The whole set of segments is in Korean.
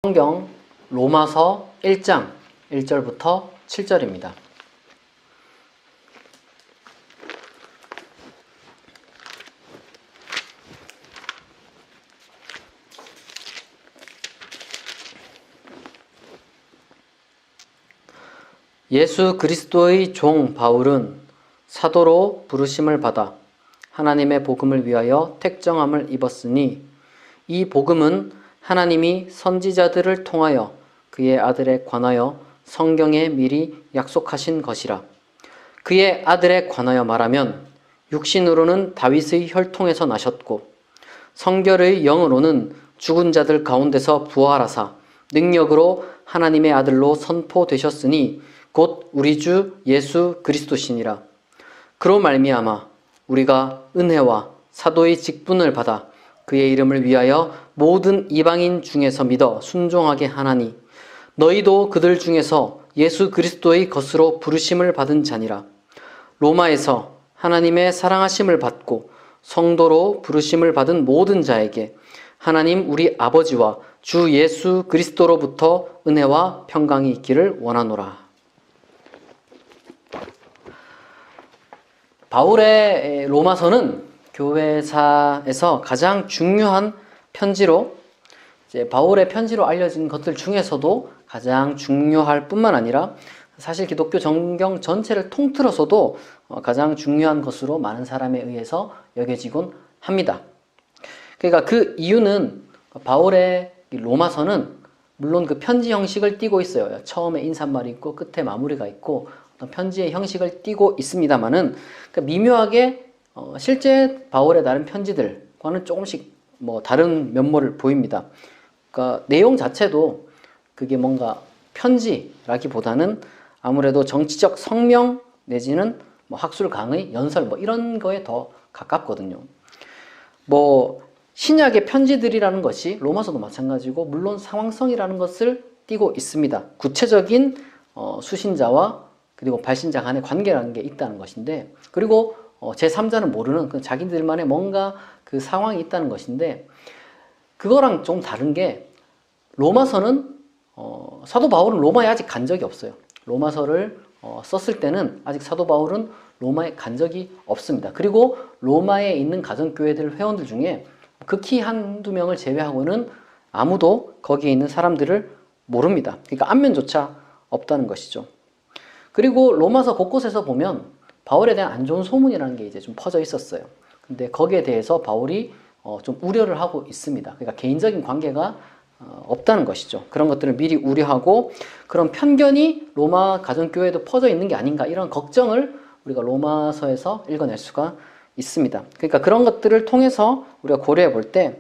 성경 로마서 1장 1절부터 7절입니다. 예수 그리스도의 종 바울은 사도로 부르심을 받아 하나님의 복음을 위하여 택정함을 입었으니 이 복음은 하나님이 선지자들을 통하여 그의 아들에 관하여 성경에 미리 약속하신 것이라. 그의 아들에 관하여 말하면 육신으로는 다윗의 혈통에서 나셨고 성결의 영으로는 죽은 자들 가운데서 부활하사 능력으로 하나님의 아들로 선포되셨으니 곧 우리 주 예수 그리스도시니라. 그로 말미암아 우리가 은혜와 사도의 직분을 받아 그의 이름을 위하여 모든 이방인 중에서 믿어 순종하게 하나니 너희도 그들 중에서 예수 그리스도의 것으로 부르심을 받은 자니라. 로마에서 하나님의 사랑하심을 받고 성도로 부르심을 받은 모든 자에게 하나님 우리 아버지와 주 예수 그리스도로부터 은혜와 평강이 있기를 원하노라. 바울의 로마서는 교회사에서 가장 중요한 편지로, 이제 바울의 편지로 알려진 것들 중에서도 가장 중요할 뿐만 아니라 사실 기독교 정경 전체를 통틀어서도 가장 중요한 것으로 많은 사람에 의해서 여겨지곤 합니다. 그러니까 그 이유는 바울의 로마서는 물론 그 편지 형식을 띠고 있어요. 처음에 인사말이 있고 끝에 마무리가 있고 어떤 편지의 형식을 띠고 있습니다만은 그러니까 미묘하게 실제 바울의 다른 편지들과는 조금씩 다른 면모를 보입니다. 그러니까 내용 자체도 그게 뭔가 편지라기보다는 아무래도 정치적 성명 내지는 학술 강의, 연설 이런 거에 더 가깝거든요. 신약의 편지들이라는 것이 로마서도 마찬가지고 물론 상황성이라는 것을 띠고 있습니다. 구체적인 수신자와 그리고 발신자 간의 관계라는 게 있다는 것인데, 그리고 제3자는 모르는 자기들만의 뭔가 그 상황이 있다는 것인데, 그거랑 좀 다른 게 로마서는 사도 바울은 로마에 아직 간 적이 없어요. 로마서를 썼을 때는 아직 사도 바울은 로마에 간 적이 없습니다. 그리고 로마에 있는 가정교회들 회원들 중에 극히 한두 명을 제외하고는 아무도 거기에 있는 사람들을 모릅니다. 그러니까 안면조차 없다는 것이죠. 그리고 로마서 곳곳에서 보면 바울에 대한 안 좋은 소문이라는 게 이제 좀 퍼져 있었어요. 근데 거기에 대해서 바울이 좀 우려를 하고 있습니다. 그러니까 개인적인 관계가 없다는 것이죠. 그런 것들을 미리 우려하고 그런 편견이 로마 가정교회에도 퍼져 있는 게 아닌가, 이런 걱정을 우리가 로마서에서 읽어낼 수가 있습니다. 그러니까 그런 것들을 통해서 우리가 고려해 볼 때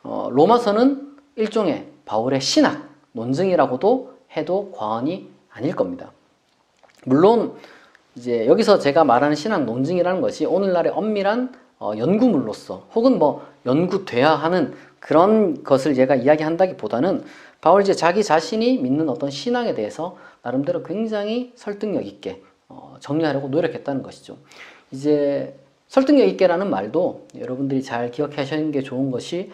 로마서는 일종의 바울의 신학, 논증이라고도 해도 과언이 아닐 겁니다. 물론 이제 여기서 제가 말하는 신학 논증이라는 것이 오늘날의 엄밀한 연구물로서 혹은 연구돼야 하는 그런 것을 제가 이야기한다기보다는 바울 자기 자신이 믿는 어떤 신앙에 대해서 나름대로 굉장히 설득력 있게 정리하려고 노력했다는 것이죠. 이제 설득력 있게라는 말도 여러분들이 잘 기억하시는 게 좋은 것이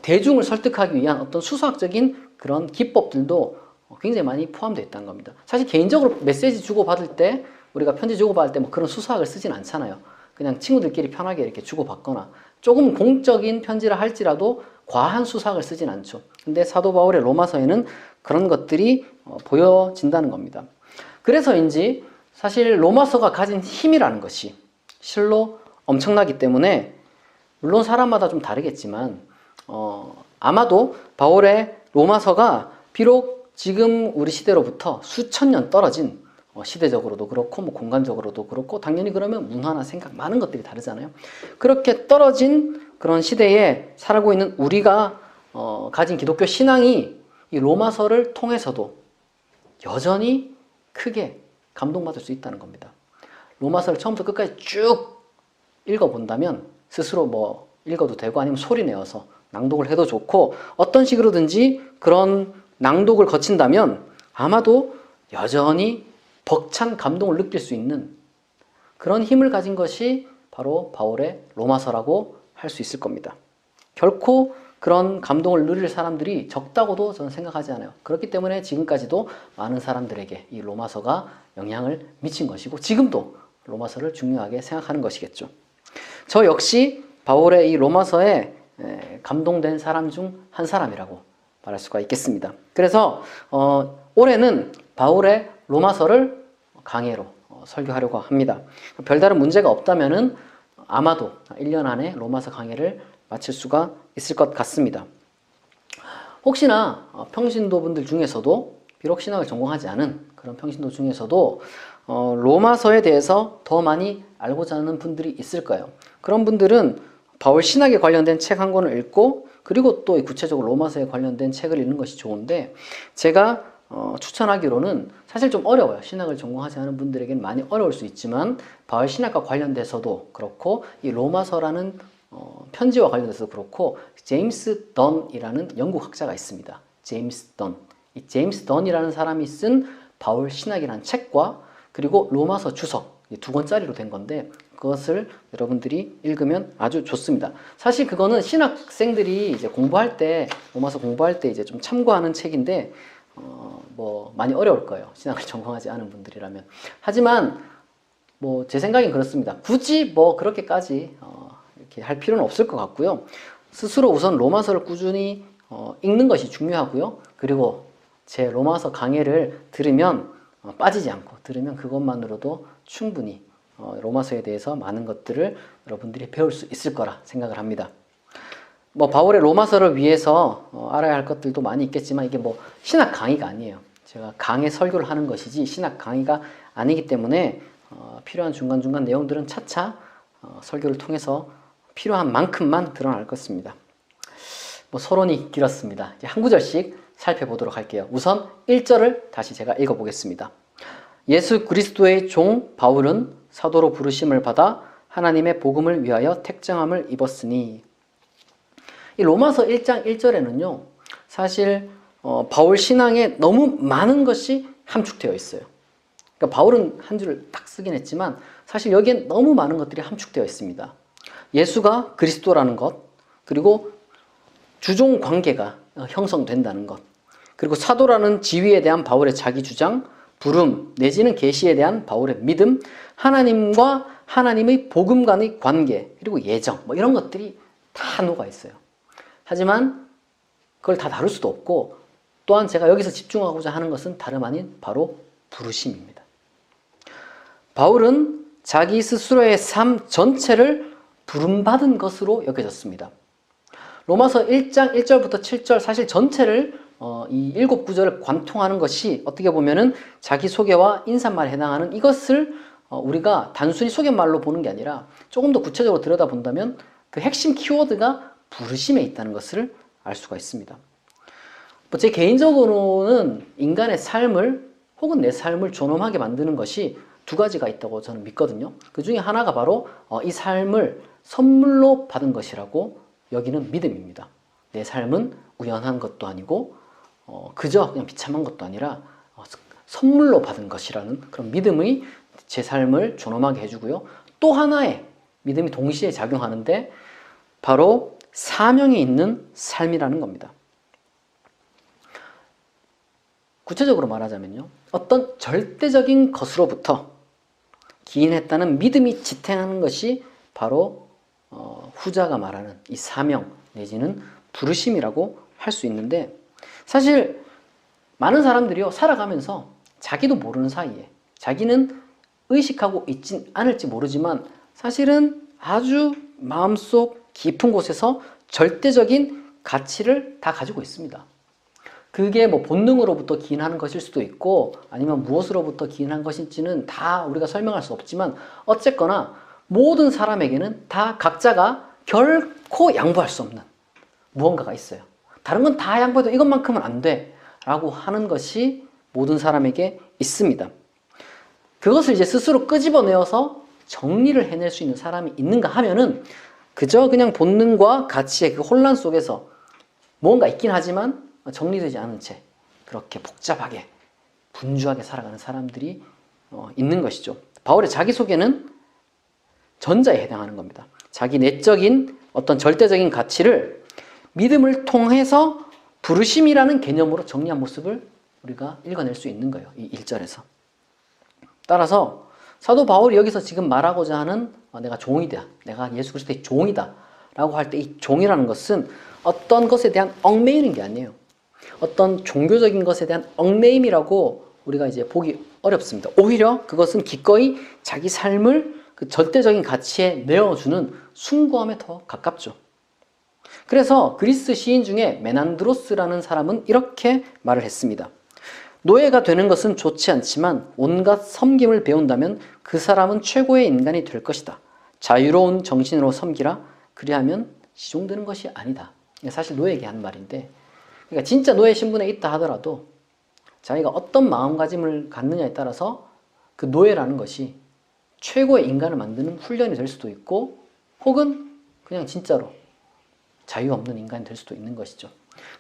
대중을 설득하기 위한 어떤 수학적인 그런 기법들도 굉장히 많이 포함되어 있다는 겁니다. 사실 개인적으로 메시지 주고받을 때, 우리가 편지 주고받을 때 그런 수사학을 쓰진 않잖아요. 그냥 친구들끼리 편하게 이렇게 주고받거나 조금 공적인 편지라 할지라도 과한 수사학을 쓰진 않죠. 근데 사도 바울의 로마서에는 그런 것들이 보여진다는 겁니다. 그래서인지 사실 로마서가 가진 힘이라는 것이 실로 엄청나기 때문에, 물론 사람마다 좀 다르겠지만 아마도 바울의 로마서가 비록 지금 우리 시대로부터 수천 년 떨어진, 시대적으로도 그렇고 공간적으로도 그렇고 당연히 그러면 문화나 생각 많은 것들이 다르잖아요. 그렇게 떨어진 그런 시대에 살고 있는 우리가 가진 기독교 신앙이 이 로마서를 통해서도 여전히 크게 감동받을 수 있다는 겁니다. 로마서를 처음부터 끝까지 쭉 읽어본다면 스스로 읽어도 되고 아니면 소리 내어서 낭독을 해도 좋고 어떤 식으로든지 그런 낭독을 거친다면 아마도 여전히 벅찬 감동을 느낄 수 있는 그런 힘을 가진 것이 바로 바울의 로마서라고 할 수 있을 겁니다. 결코 그런 감동을 누릴 사람들이 적다고도 저는 생각하지 않아요. 그렇기 때문에 지금까지도 많은 사람들에게 이 로마서가 영향을 미친 것이고 지금도 로마서를 중요하게 생각하는 것이겠죠. 저 역시 바울의 이 로마서에 감동된 사람 중 한 사람이라고 말할 수가 있겠습니다. 그래서 올해는 바울의 로마서를 강해로 설교하려고 합니다. 별다른 문제가 없다면은 아마도 1년 안에 로마서 강해를 마칠 수가 있을 것 같습니다. 혹시나 평신도 분들 중에서도 비록 신학을 전공하지 않은 그런 평신도 중에서도 로마서에 대해서 더 많이 알고자 하는 분들이 있을 거예요. 그런 분들은 바울 신학에 관련된 책 한 권을 읽고 그리고 또 구체적으로 로마서에 관련된 책을 읽는 것이 좋은데 제가 추천하기로는 사실 좀 어려워요. 신학을 전공하지 않은 분들에게는 많이 어려울 수 있지만 바울 신학과 관련돼서도 그렇고 이 로마서라는 편지와 관련돼서도 그렇고 제임스 던이라는 영국 학자가 있습니다. 제임스 던. 이 제임스 던이라는 사람이 쓴 바울 신학이라는 책과 그리고 로마서 주석 2권짜리로 된 건데 그것을 여러분들이 읽으면 아주 좋습니다. 사실 그거는 신학생들이 이제 공부할 때 로마서 공부할 때 이제 좀 참고하는 책인데 뭐 많이 어려울 거예요. 신학을 전공하지 않은 분들이라면. 하지만 뭐 제 생각엔 그렇습니다. 굳이 뭐 그렇게까지 이렇게 할 필요는 없을 것 같고요. 스스로 우선 로마서를 꾸준히 읽는 것이 중요하고요. 그리고 제 로마서 강해를 들으면 빠지지 않고 들으면 그것만으로도 충분히 로마서에 대해서 많은 것들을 여러분들이 배울 수 있을 거라 생각을 합니다. 뭐 바울의 로마서를 위해서 알아야 할 것들도 많이 있겠지만 이게 뭐 신학 강의가 아니에요. 제가 강의 설교를 하는 것이지 신학 강의가 아니기 때문에 필요한 중간중간 내용들은 차차 설교를 통해서 필요한 만큼만 드러날 것입니다. 뭐 서론이 길었습니다. 이제 한 구절씩 살펴보도록 할게요. 우선 1절을 다시 제가 읽어보겠습니다. 예수 그리스도의 종 바울은 사도로 부르심을 받아 하나님의 복음을 위하여 택정함을 입었으니 이 로마서 1장 1절에는요 사실 바울 신앙에 너무 많은 것이 함축되어 있어요. 그러니까 바울은 한 줄을 딱 쓰긴 했지만 사실 여기엔 너무 많은 것들이 함축되어 있습니다. 예수가 그리스도라는 것, 그리고 주종 관계가 형성된다는 것, 그리고 사도라는 지위에 대한 바울의 자기 주장, 부름 내지는 계시에 대한 바울의 믿음, 하나님과 하나님의 복음 간의 관계, 그리고 예정 뭐 이런 것들이 다 녹아 있어요. 하지만 그걸 다 다룰 수도 없고 또한 제가 여기서 집중하고자 하는 것은 다름 아닌 바로 부르심입니다. 바울은 자기 스스로의 삶 전체를 부름받은 것으로 여겨졌습니다. 로마서 1장 1절부터 7절 사실 전체를 이 7구절을 관통하는 것이 어떻게 보면은 자기소개와 인사말에 해당하는 이것을 우리가 단순히 소개말로 보는 게 아니라 조금 더 구체적으로 들여다본다면 그 핵심 키워드가 부르심에 있다는 것을 알 수가 있습니다. 제 개인적으로는 인간의 삶을 혹은 내 삶을 존엄하게 만드는 것이 두 가지가 있다고 저는 믿거든요. 그 중에 하나가 바로 이 삶을 선물로 받은 것이라고 여기는 믿음입니다. 내 삶은 우연한 것도 아니고 그저 그냥 비참한 것도 아니라 선물로 받은 것이라는 그런 믿음이 제 삶을 존엄하게 해주고요. 또 하나의 믿음이 동시에 작용하는데 바로 사명이 있는 삶이라는 겁니다. 구체적으로 말하자면요. 어떤 절대적인 것으로부터 기인했다는 믿음이 지탱하는 것이 바로 후자가 말하는 이 사명 내지는 부르심이라고 할 수 있는데 사실 많은 사람들이요 살아가면서 자기도 모르는 사이에 자기는 의식하고 있진 않을지 모르지만 사실은 아주 마음속 깊은 곳에서 절대적인 가치를 다 가지고 있습니다. 그게 뭐 본능으로부터 기인하는 것일 수도 있고 아니면 무엇으로부터 기인한 것인지는 다 우리가 설명할 수 없지만 어쨌거나 모든 사람에게는 다 각자가 결코 양보할 수 없는 무언가가 있어요. 다른 건 다 양보해도 이것만큼은 안 돼 라고 하는 것이 모든 사람에게 있습니다. 그것을 이제 스스로 끄집어내어서 정리를 해낼 수 있는 사람이 있는가 하면은 그저 그냥 본능과 가치의 그 혼란 속에서 뭔가 있긴 하지만 정리되지 않은 채 그렇게 복잡하게 분주하게 살아가는 사람들이 있는 것이죠. 바울의 자기소개는 전자에 해당하는 겁니다. 자기 내적인 어떤 절대적인 가치를 믿음을 통해서 부르심이라는 개념으로 정리한 모습을 우리가 읽어낼 수 있는 거예요. 이 1절에서. 따라서 사도 바울이 여기서 지금 말하고자 하는 내가 종이다. 내가 예수 그리스도의 종이다. 라고 할 때 이 종이라는 것은 어떤 것에 대한 얽매이는 게 아니에요. 어떤 종교적인 것에 대한 얽매임이라고 우리가 이제 보기 어렵습니다. 오히려 그것은 기꺼이 자기 삶을 그 절대적인 가치에 내어주는 숭고함에 더 가깝죠. 그래서 그리스 시인 중에 메난드로스라는 사람은 이렇게 말을 했습니다. 노예가 되는 것은 좋지 않지만 온갖 섬김을 배운다면 그 사람은 최고의 인간이 될 것이다. 자유로운 정신으로 섬기라. 그리하면 시종되는 것이 아니다. 사실 노예에게 한 말인데, 그러니까 진짜 노예 신분에 있다 하더라도 자기가 어떤 마음가짐을 갖느냐에 따라서 그 노예라는 것이 최고의 인간을 만드는 훈련이 될 수도 있고, 혹은 그냥 진짜로 자유 없는 인간이 될 수도 있는 것이죠.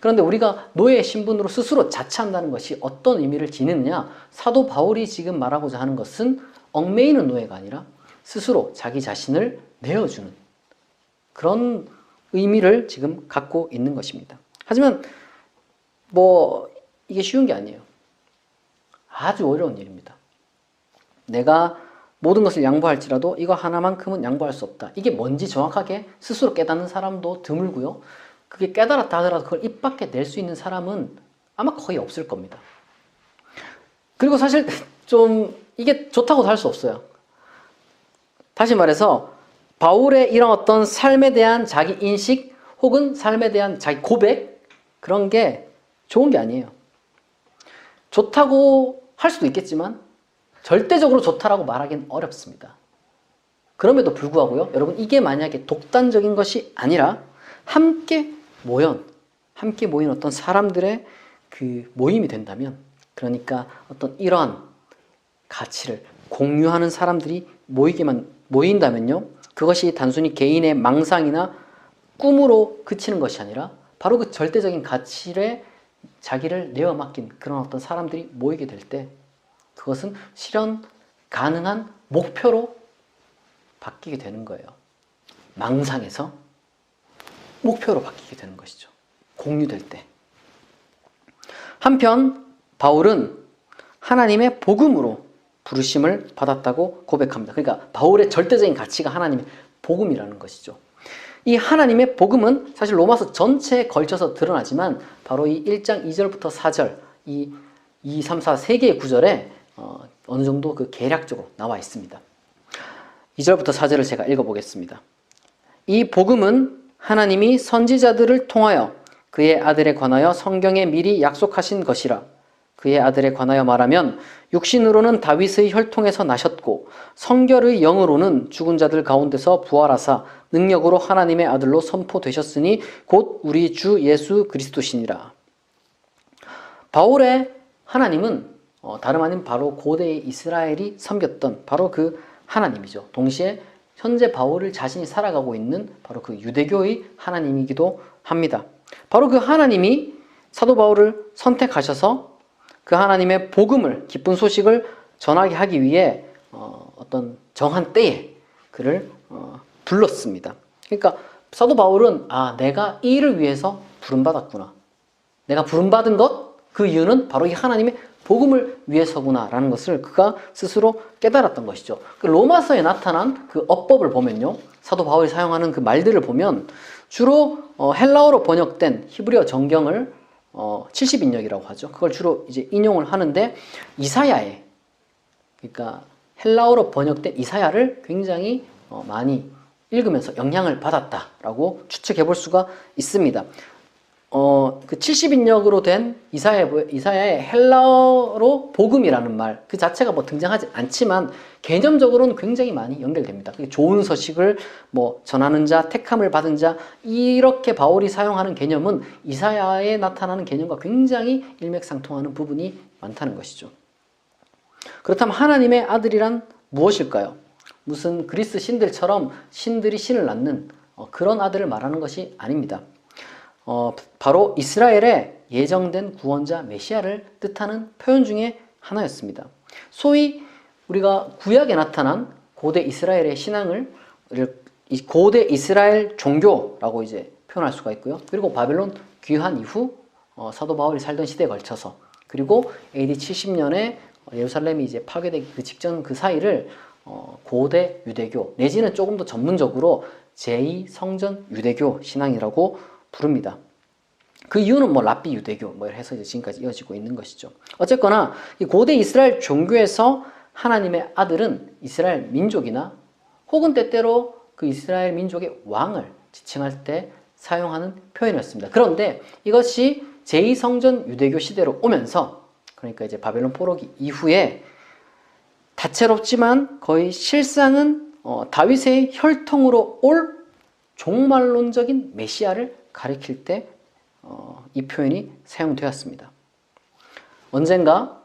그런데 우리가 노예 신분으로 스스로 자처한다는 것이 어떤 의미를 지니느냐? 사도 바울이 지금 말하고자 하는 것은 얽매이는 노예가 아니라 스스로 자기 자신을 내어주는 그런 의미를 지금 갖고 있는 것입니다. 하지만 이게 쉬운 게 아니에요. 아주 어려운 일입니다. 내가 모든 것을 양보할지라도 이거 하나만큼은 양보할 수 없다. 이게 뭔지 정확하게 스스로 깨닫는 사람도 드물고요. 그게 깨달았다 하더라도 그걸 입 밖에 낼 수 있는 사람은 아마 거의 없을 겁니다. 그리고 사실 좀 이게 좋다고도 할 수 없어요. 다시 말해서 바울의 이런 어떤 삶에 대한 자기 인식 혹은 삶에 대한 자기 고백, 그런 게 좋은 게 아니에요. 좋다고 할 수도 있겠지만 절대적으로 좋다라고 말하기는 어렵습니다. 그럼에도 불구하고요, 여러분, 이게 만약에 독단적인 것이 아니라 함께 모인 어떤 사람들의 그 모임이 된다면, 그러니까 어떤 이러한 가치를 공유하는 사람들이 모인다면요, 그것이 단순히 개인의 망상이나 꿈으로 그치는 것이 아니라 바로 그 절대적인 가치에 자기를 내어 맡긴 그런 어떤 사람들이 모이게 될 때 그것은 실현 가능한 목표로 바뀌게 되는 거예요. 망상에서 목표로 바뀌게 되는 것이죠. 공유될 때. 한편 바울은 하나님의 복음으로 부르심을 받았다고 고백합니다. 그러니까 바울의 절대적인 가치가 하나님의 복음이라는 것이죠. 이 하나님의 복음은 사실 로마서 전체에 걸쳐서 드러나지만 바로 이 1장 2절부터 4절, 이 2, 3, 4 세 개의 구절에 어느 정도 그 개략적으로 나와 있습니다. 2절부터 4절을 제가 읽어보겠습니다. 이 복음은 하나님이 선지자들을 통하여 그의 아들에 관하여 성경에 미리 약속하신 것이라. 그의 아들에 관하여 말하면 육신으로는 다윗의 혈통에서 나셨고 성결의 영으로는 죽은 자들 가운데서 부활하사 능력으로 하나님의 아들로 선포되셨으니 곧 우리 주 예수 그리스도시니라. 바울의 하나님은 다름 아닌 바로 고대의 이스라엘이 섬겼던 바로 그 하나님이죠. 동시에 현재 바울을 자신이 살아가고 있는 바로 그 유대교의 하나님이기도 합니다. 바로 그 하나님이 사도 바울을 선택하셔서 그 하나님의 복음을, 기쁜 소식을 전하게 하기 위해 어떤 정한 때에 그를 불렀습니다. 그러니까 사도 바울은 내가 이 일을 위해서 부름받았구나. 내가 부름받은 것, 그 이유는 바로 이 하나님의 복음을 위해서구나 라는 것을 그가 스스로 깨달았던 것이죠. 그 로마서에 나타난 그 어법을 보면요, 사도 바울이 사용하는 그 말들을 보면 주로 헬라어로 번역된 히브리어 정경을 70인역이라고 하죠. 그걸 주로 이제 인용을 하는데, 이사야에, 그러니까 헬라어로 번역된 이사야를 굉장히 많이 읽으면서 영향을 받았다라고 추측해 볼 수가 있습니다. 그 70인역으로 된 이사야의 헬라어로 복음이라는 말 그 자체가 등장하지 않지만 개념적으로는 굉장히 많이 연결됩니다. 좋은 소식을 전하는 자, 택함을 받은 자, 이렇게 바울이 사용하는 개념은 이사야에 나타나는 개념과 굉장히 일맥상통하는 부분이 많다는 것이죠. 그렇다면 하나님의 아들이란 무엇일까요? 무슨 그리스 신들처럼 신들이 신을 낳는 그런 아들을 말하는 것이 아닙니다. 바로 이스라엘의 예정된 구원자 메시아를 뜻하는 표현 중에 하나였습니다. 소위 우리가 구약에 나타난 고대 이스라엘의 신앙을 고대 이스라엘 종교라고 이제 표현할 수가 있고요. 그리고 바벨론 귀환 이후 사도 바울이 살던 시대에 걸쳐서, 그리고 AD 70년에 예루살렘이 이제 파괴되기 그 직전 그 사이를 고대 유대교 내지는 조금 더 전문적으로 제2성전 유대교 신앙이라고 부릅니다. 그 이유는 뭐 랍비 유대교 뭐 해서 이제 지금까지 이어지고 있는 것이죠. 어쨌거나 이 고대 이스라엘 종교에서 하나님의 아들은 이스라엘 민족이나 혹은 때때로 그 이스라엘 민족의 왕을 지칭할 때 사용하는 표현이었습니다. 그런데 이것이 제2성전 유대교 시대로 오면서, 그러니까 이제 바벨론 포로기 이후에 다채롭지만 거의 실상은 다윗의 혈통으로 올 종말론적인 메시아를 가리킬 때 이 표현이 사용되었습니다. 언젠가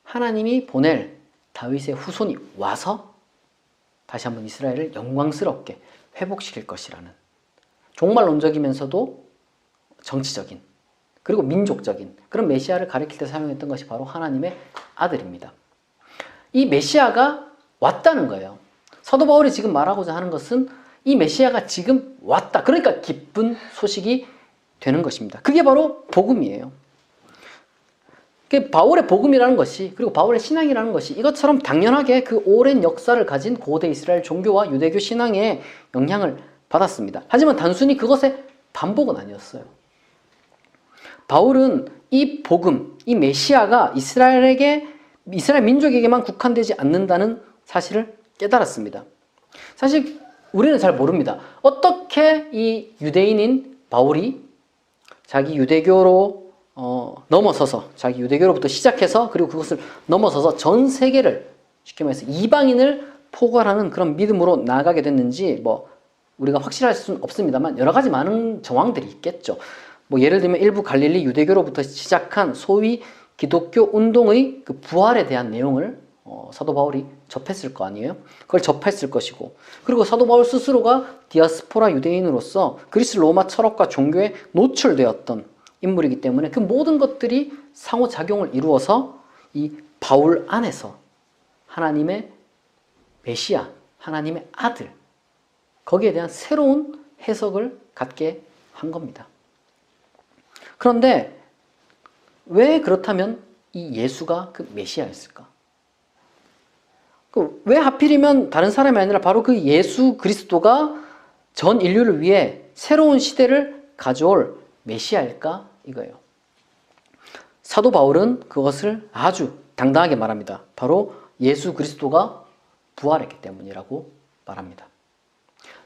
하나님이 보낼 다윗의 후손이 와서 다시 한번 이스라엘을 영광스럽게 회복시킬 것이라는, 종말론적이면서도 정치적인 그리고 민족적인 그런 메시아를 가리킬 때 사용했던 것이 바로 하나님의 아들입니다. 이 메시아가 왔다는 거예요. 사도 바울이 지금 말하고자 하는 것은 이 메시아가 지금 왔다. 그러니까 기쁜 소식이 되는 것입니다. 그게 바로 복음이에요. 바울의 복음이라는 것이, 그리고 바울의 신앙이라는 것이 이것처럼 당연하게 그 오랜 역사를 가진 고대 이스라엘 종교와 유대교 신앙에 영향을 받았습니다. 하지만 단순히 그것의 반복은 아니었어요. 바울은 이 복음, 이 메시아가 이스라엘 민족에게만 국한되지 않는다는 사실을 깨달았습니다. 사실 우리는 잘 모릅니다. 어떻게 이 유대인인 바울이 자기 유대교로 넘어서서, 자기 유대교로부터 시작해서 그리고 그것을 넘어서서 전 세계를, 쉽게 말해서 이방인을 포괄하는 그런 믿음으로 나아가게 됐는지 뭐 우리가 확실할 수는 없습니다만 여러 가지 많은 정황들이 있겠죠. 뭐 예를 들면 일부 갈릴리 유대교로부터 시작한 소위 기독교 운동의 그 부활에 대한 내용을 사도 바울이 접했을 거 아니에요? 그걸 접했을 것이고, 그리고 사도 바울 스스로가 디아스포라 유대인으로서 그리스 로마 철학과 종교에 노출되었던 인물이기 때문에 그 모든 것들이 상호작용을 이루어서 이 바울 안에서 하나님의 메시아, 하나님의 아들, 거기에 대한 새로운 해석을 갖게 한 겁니다. 그런데 왜 그렇다면 이 예수가 그 메시아였을까? 왜 하필이면 다른 사람이 아니라 바로 그 예수 그리스도가 전 인류를 위해 새로운 시대를 가져올 메시아일까? 이거예요. 사도 바울은 그것을 아주 당당하게 말합니다. 바로 예수 그리스도가 부활했기 때문이라고 말합니다.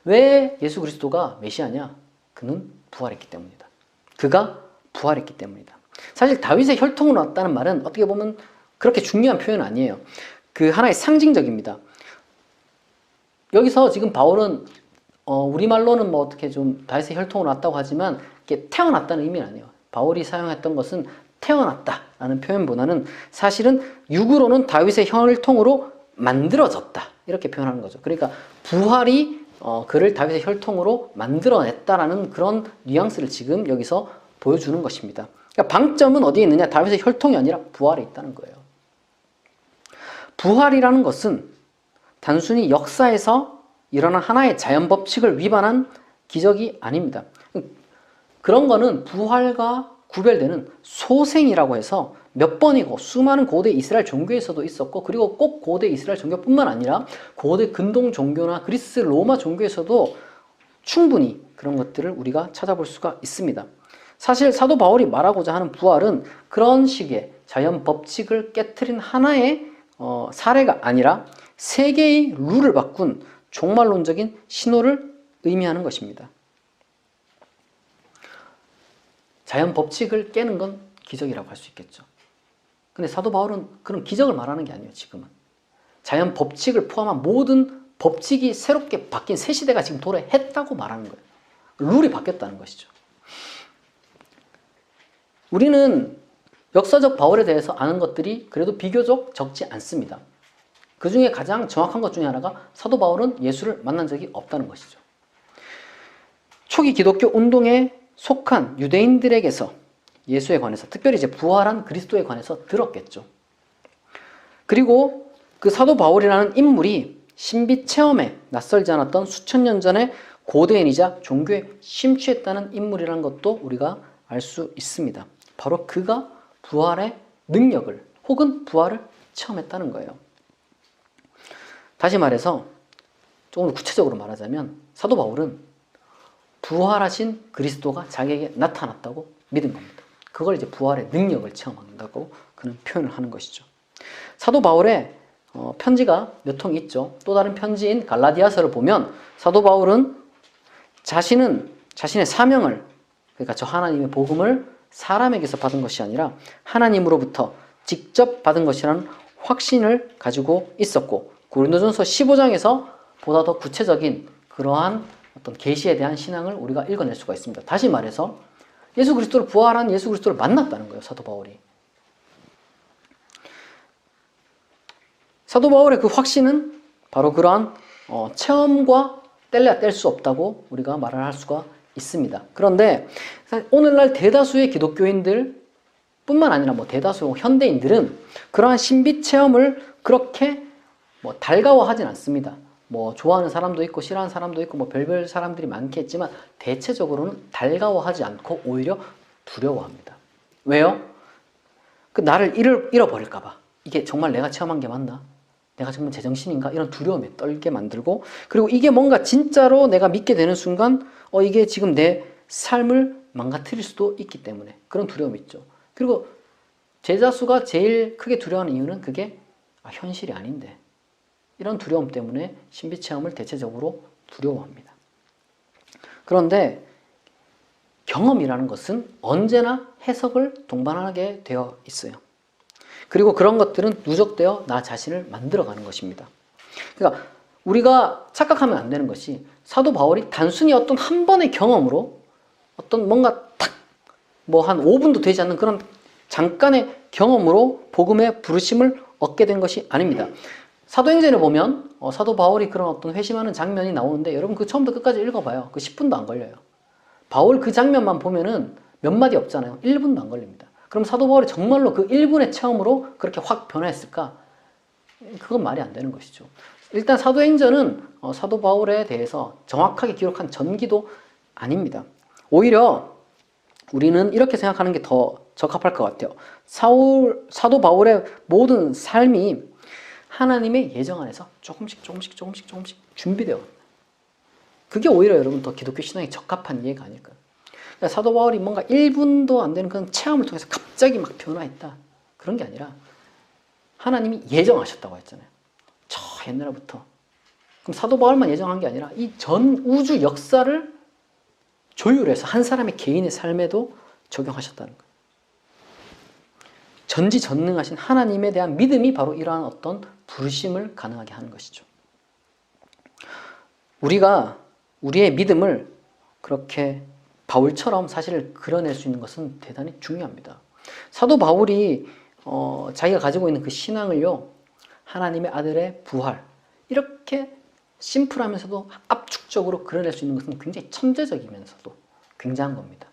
왜 예수 그리스도가 메시아냐? 그는 부활했기 때문이다. 그가 부활했기 때문이다. 사실 다윗의 혈통으로 왔다는 말은 어떻게 보면 그렇게 중요한 표현은 아니에요. 그 하나의 상징적입니다. 여기서 지금 바울은 우리말로는 뭐 어떻게 좀 다윗의 혈통으로 왔다고 하지만 이게 태어났다는 의미는 아니에요. 바울이 사용했던 것은 태어났다라는 표현보다는 사실은 육으로는 다윗의 혈통으로 만들어졌다 이렇게 표현하는 거죠. 그러니까 부활이 그를 다윗의 혈통으로 만들어냈다라는 그런 뉘앙스를 지금 여기서 보여주는 것입니다. 그러니까 방점은 어디에 있느냐? 다윗의 혈통이 아니라 부활에 있다는 거예요. 부활이라는 것은 단순히 역사에서 일어난 하나의 자연 법칙을 위반한 기적이 아닙니다. 그런 거는 부활과 구별되는 소생이라고 해서 몇 번이고 수많은 고대 이스라엘 종교에서도 있었고, 그리고 꼭 고대 이스라엘 종교뿐만 아니라 고대 근동 종교나 그리스 로마 종교에서도 충분히 그런 것들을 우리가 찾아볼 수가 있습니다. 사실 사도 바울이 말하고자 하는 부활은 그런 식의 자연 법칙을 깨트린 하나의 사례가 아니라 세계의 룰을 바꾼 종말론적인 신호를 의미하는 것입니다. 자연 법칙을 깨는 건 기적이라고 할 수 있겠죠. 근데 사도 바울은 그런 기적을 말하는 게 아니에요, 지금은. 자연 법칙을 포함한 모든 법칙이 새롭게 바뀐 새 시대가 지금 도래했다고 말하는 거예요. 룰이 바뀌었다는 것이죠. 우리는 역사적 바울에 대해서 아는 것들이 그래도 비교적 적지 않습니다. 그 중에 가장 정확한 것 중에 하나가 사도 바울은 예수를 만난 적이 없다는 것이죠. 초기 기독교 운동에 속한 유대인들에게서 예수에 관해서, 특별히 이제 부활한 그리스도에 관해서 들었겠죠. 그리고 그 사도 바울이라는 인물이 신비 체험에 낯설지 않았던 수천 년 전의 고대인이자 종교에 심취했다는 인물이라는 것도 우리가 알 수 있습니다. 바로 그가 부활의 능력을 혹은 부활을 체험했다는 거예요. 다시 말해서 조금 더 구체적으로 말하자면 사도 바울은 부활하신 그리스도가 자기에게 나타났다고 믿은 겁니다. 그걸 이제 부활의 능력을 체험한다고 그는 표현을 하는 것이죠. 사도 바울의 편지가 몇 통이 있죠. 또 다른 편지인 갈라디아서를 보면 사도 바울은 자신의 사명을, 그러니까 저 하나님의 복음을 사람에게서 받은 것이 아니라 하나님으로부터 직접 받은 것이라는 확신을 가지고 있었고, 고린도전서 15장에서 보다 더 구체적인 그러한 어떤 계시에 대한 신앙을 우리가 읽어낼 수가 있습니다. 다시 말해서 예수 그리스도를 부활한 예수 그리스도를 만났다는 거예요. 사도 바울이. 사도 바울의 그 확신은 바로 그러한 체험과 뗄래야 뗄 수 없다고 우리가 말을 할 수가 있습니다. 그런데 오늘날 대다수의 기독교인들 뿐만 아니라 대다수 현대인들은 그러한 신비 체험을 그렇게 달가워하진 않습니다. 좋아하는 사람도 있고 싫어하는 사람도 있고 별별 사람들이 많겠지만 대체적으로는 달가워하지 않고 오히려 두려워합니다. 왜요? 나를 잃어버릴까 봐. 이게 정말 내가 체험한 게 맞나? 내가 정말 제정신인가? 이런 두려움에 떨게 만들고, 그리고 이게 뭔가 진짜로 내가 믿게 되는 순간 이게 지금 내 삶을 망가뜨릴 수도 있기 때문에 그런 두려움이 있죠. 그리고 제자수가 제일 크게 두려워하는 이유는 그게 현실이 아닌데, 이런 두려움 때문에 신비체험을 대체적으로 두려워합니다. 그런데 경험이라는 것은 언제나 해석을 동반하게 되어 있어요. 그리고 그런 것들은 누적되어 나 자신을 만들어가는 것입니다. 그러니까 우리가 착각하면 안 되는 것이, 사도 바울이 단순히 어떤 한 번의 경험으로 어떤 뭔가 한 5분도 되지 않는 그런 잠깐의 경험으로 복음의 부르심을 얻게 된 것이 아닙니다. 사도행전을 보면 사도 바울이 그런 어떤 회심하는 장면이 나오는데, 여러분 그 처음부터 끝까지 읽어봐요. 그 10분도 안 걸려요. 바울 그 장면만 보면은 몇 마디 없잖아요. 1분도 안 걸립니다. 그럼 사도 바울이 정말로 그 1분의 체험으로 그렇게 확 변화했을까? 그건 말이 안 되는 것이죠. 일단 사도행전은 사도 바울에 대해서 정확하게 기록한 전기도 아닙니다. 오히려 우리는 이렇게 생각하는 게 더 적합할 것 같아요. 사도 바울의 모든 삶이 하나님의 예정 안에서 조금씩 준비되어 갑니다. 그게 오히려 여러분 더 기독교 신앙에 적합한 이해가 아닐까요? 그러니까 사도 바울이 뭔가 1분도 안 되는 그런 체험을 통해서 갑자기 막 변화했다. 그런 게 아니라 하나님이 예정하셨다고 했잖아요. 저 옛날부터. 그럼 사도 바울만 예정한 게 아니라 이 전 우주 역사를 조율해서 한 사람의 개인의 삶에도 적용하셨다는 거예요. 전지전능하신 하나님에 대한 믿음이 바로 이러한 어떤 부르심을 가능하게 하는 것이죠. 우리가 우리의 믿음을 그렇게 바울처럼 사실 그려낼 수 있는 것은 대단히 중요합니다. 사도 바울이 자기가 가지고 있는 그 신앙을요, 하나님의 아들의 부활, 이렇게 심플하면서도 압축적으로 그려낼 수 있는 것은 굉장히 천재적이면서도 굉장한 겁니다.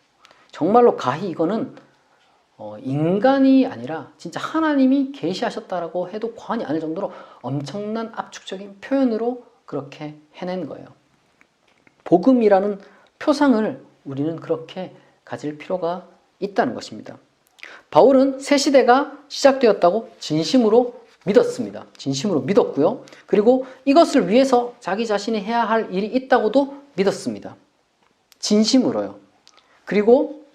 정말로 가히 이거는 인간이 아니라 진짜 하나님이 계시하셨다라고 해도 과언이 아닐 정도로 엄청난 압축적인 표현으로 그렇게 해낸 거예요. 복음이라는 표상을 우리는 그렇게 가질 필요가 있다는 것입니다. 바울은 새 시대가 시작되었다고 진심으로 믿었습니다. 진심으로 믿었고요. 그리고 이것을 위해서 자기 자신이 해야 할 일이 있다고도 믿었습니다. 진심으로요. 그리고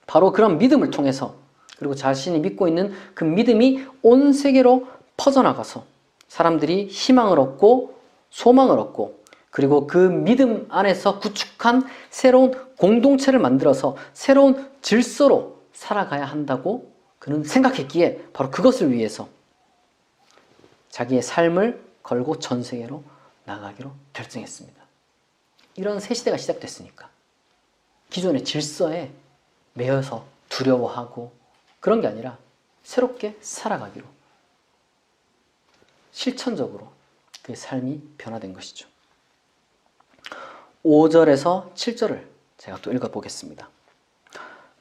바로 그런 믿음을 통해서, 그리고 자신이 믿고 있는 그 믿음이 온 세계로 퍼져나가서 사람들이 희망을 얻고 소망을 얻고, 그리고 그 믿음 안에서 구축한 새로운 공동체를 만들어서 새로운 질서로 살아가야 한다고 그는 생각했기에 바로 그것을 위해서 자기의 삶을 걸고 전 세계로 나가기로 결정했습니다. 이런 새 시대가 시작됐으니까 기존의 질서에 매여서 두려워하고 그런 게 아니라 새롭게 살아가기로 실천적으로 그 삶이 변화된 것이죠. 5절에서 7절을 제가 또 읽어보겠습니다.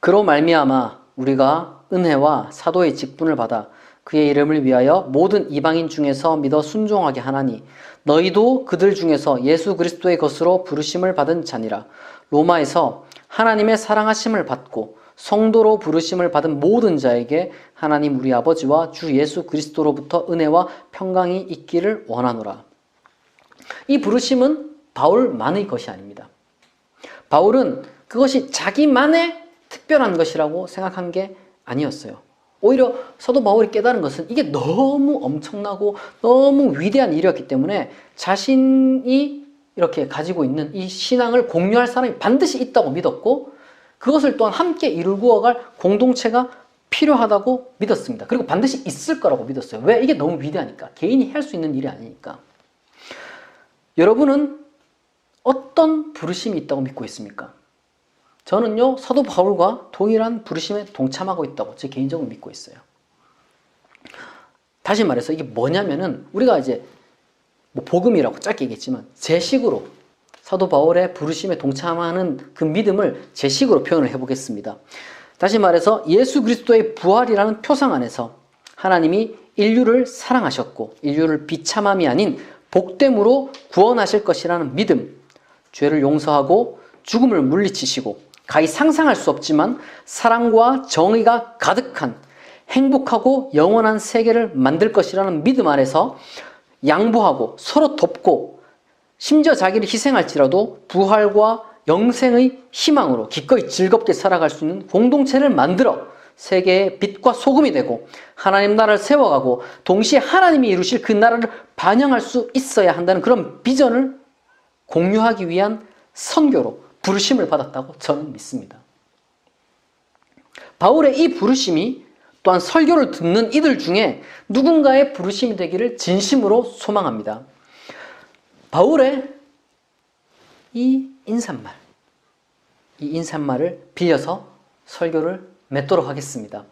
그로 말미암아 우리가 은혜와 사도의 직분을 받아 그의 이름을 위하여 모든 이방인 중에서 믿어 순종하게 하나니 너희도 그들 중에서 예수 그리스도의 것으로 부르심을 받은 자니라. 로마에서 하나님의 사랑하심을 받고 성도로 부르심을 받은 모든 자에게 하나님 우리 아버지와 주 예수 그리스도로부터 은혜와 평강이 있기를 원하노라. 이 부르심은 바울만의 것이 아닙니다. 바울은 그것이 자기만의 특별한 것이라고 생각한 게 아니었어요. 오히려 사도 바울이 깨달은 것은 이게 너무 엄청나고 너무 위대한 일이었기 때문에 자신이 이렇게 가지고 있는 이 신앙을 공유할 사람이 반드시 있다고 믿었고 그것을 또한 함께 이루어갈 공동체가 필요하다고 믿었습니다. 그리고 반드시 있을 거라고 믿었어요. 왜? 이게 너무 위대하니까. 개인이 할 수 있는 일이 아니니까. 여러분은 어떤 부르심이 있다고 믿고 있습니까? 저는요, 사도 바울과 동일한 부르심에 동참하고 있다고 제 개인적으로 믿고 있어요. 다시 말해서 이게 뭐냐면은 우리가 이제 뭐 복음이라고 짧게 얘기했지만 제 식으로 사도 바울의 부르심에 동참하는 그 믿음을 제 식으로 표현을 해보겠습니다. 다시 말해서 예수 그리스도의 부활이라는 표상 안에서 하나님이 인류를 사랑하셨고 인류를 비참함이 아닌 복됨으로 구원하실 것이라는 믿음, 죄를 용서하고 죽음을 물리치시고 가히 상상할 수 없지만 사랑과 정의가 가득한 행복하고 영원한 세계를 만들 것이라는 믿음 안에서 양보하고 서로 돕고 심지어 자기를 희생할지라도 부활과 영생의 희망으로 기꺼이 즐겁게 살아갈 수 있는 공동체를 만들어 세계의 빛과 소금이 되고 하나님 나라를 세워가고 동시에 하나님이 이루실 그 나라를 반영할 수 있어야 한다는 그런 비전을 공유하기 위한 선교로 부르심을 받았다고 저는 믿습니다. 바울의 이 부르심이 또한 설교를 듣는 이들 중에 누군가의 부르심이 되기를 진심으로 소망합니다. 바울의 이 인사말을 빌려서 설교를 맺도록 하겠습니다.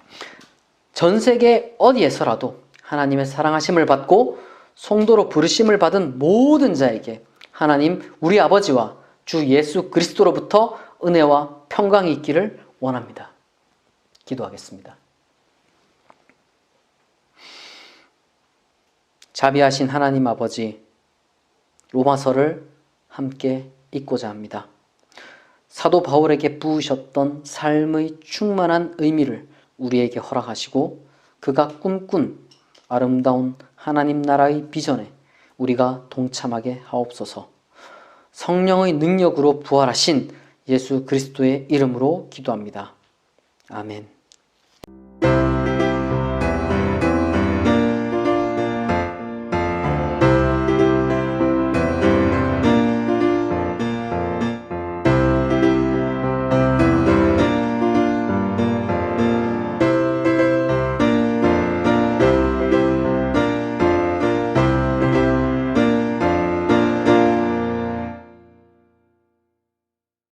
전 세계 어디에서라도 하나님의 사랑하심을 받고 성도로 부르심을 받은 모든 자에게 하나님 우리 아버지와 주 예수 그리스도로부터 은혜와 평강이 있기를 원합니다. 기도하겠습니다. 자비하신 하나님 아버지, 로마서를 함께 읽고자 합니다. 사도 바울에게 부으셨던 삶의 충만한 의미를 우리에게 허락하시고 그가 꿈꾼 아름다운 하나님 나라의 비전에 우리가 동참하게 하옵소서. 성령의 능력으로 부활하신 예수 그리스도의 이름으로 기도합니다. 아멘.